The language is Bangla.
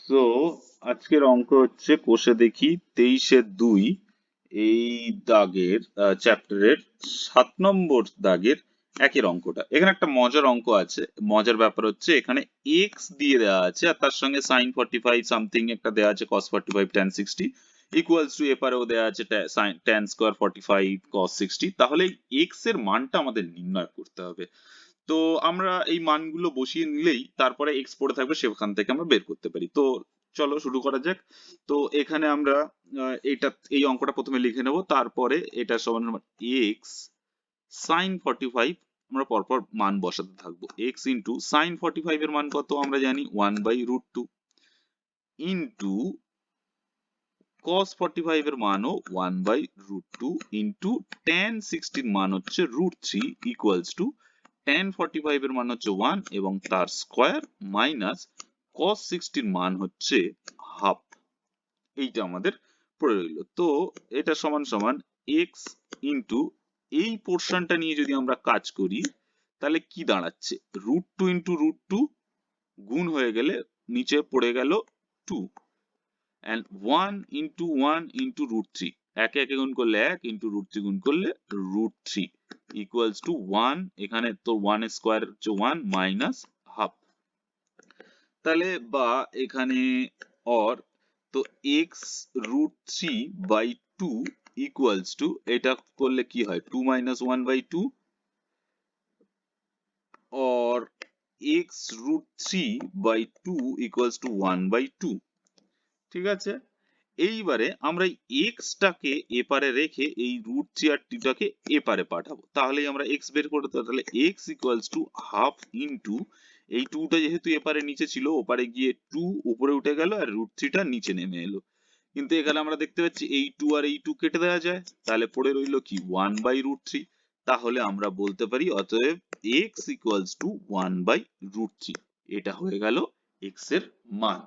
সো আজকের অঙ্ক হচ্ছে কোষে দেখি 23-2 এই দাগের চ্যাপ্টারের 7 নম্বর দাগের একের অঙ্কটা। এখানে একটা মজার অঙ্ক আছে। মজার ব্যাপার হচ্ছে এখানে এক্স দিয়ে দেওয়া আছে আর তার সঙ্গে sin 45 সামথিং একটা দেওয়া আছে cos 45 tan 60 ইকুয়ালস টু এপারেও দেওয়া আছে tan স্কয়ার 45 cos 60। তাহলে এক্স এর মানটা আমাদের নির্ণয় করতে হবে। তো আমরা এই মানগুলো বসিয়ে নিলেই তারপরে এক্স পড়ে থাকবে, সেখান থেকে আমরা বের করতে পারি। তো চলো শুরু করা যাক। তো এখানে আমরা এই অঙ্কটা প্রথমে লিখে নেব, তারপরে এটা সমান এক্স সাইন 45 আমরা পরপর মান বসাতে থাকবো। এক্স ইন্টু সাইন 45 এর মান কত আমরা জানি 1/√2 ইন্টু cos 45 এর মানও 1/√2 ইন্টু tan 60 এর মান হচ্ছে √3 ইকুয়ালস টু tan 45 এর মান হচ্ছে 1 এবং তার স্কয়ার মাইনাস cos 60 এর মান হচ্ছে হাফ। এইটা আমাদের পড়ে রইল। তো এটা সমান সমান x ইন্টু এই পোর্শনটা নিয়ে যদি আমরা কাজ করি তাহলে কি দাঁড়াচ্ছে, √2 ইন্টু √2 গুণ হয়ে গেলে নিচে পড়ে গেল 2 and 1 into 1 into √3 একে একে গুণ করলে 1 into √3 গুণ করলে √3 equals to 1, এখানে তো 1 এর স্কয়ার হচ্ছে 1 মাইনাস হাফ। তাহলে বা এখানে অর তো x √3/2 equals to এটা করলে কি হয় 2 minus 1/2 or x √3/2 equals to 1/2। ঠিক আছে, এইবারে আমরা এক্স টাকে এপারে রেখে এই √3 আর 2 টাকে এপারে পাঠাবো, তাহলেই আমরা এক্স বের করতে পারবো। তাহলে x equals to half into এই 2 টা যেহেতু এপারে নিচে ছিল ওপারে গিয়ে 2 উপরে উঠে গেল আর √3 টা নিচে নেমে এলো। কিন্তু এখানে আমরা দেখতে পাচ্ছি এই 2 আর এই 2 কেটে দেওয়া যায়, তাহলে পড়ে রইল কি 1/√3। তাহলে আমরা বলতে পারি অতএব এক্স ইকুয়ালস টু 1/√3। এটা হয়ে গেল এক্স এর মান।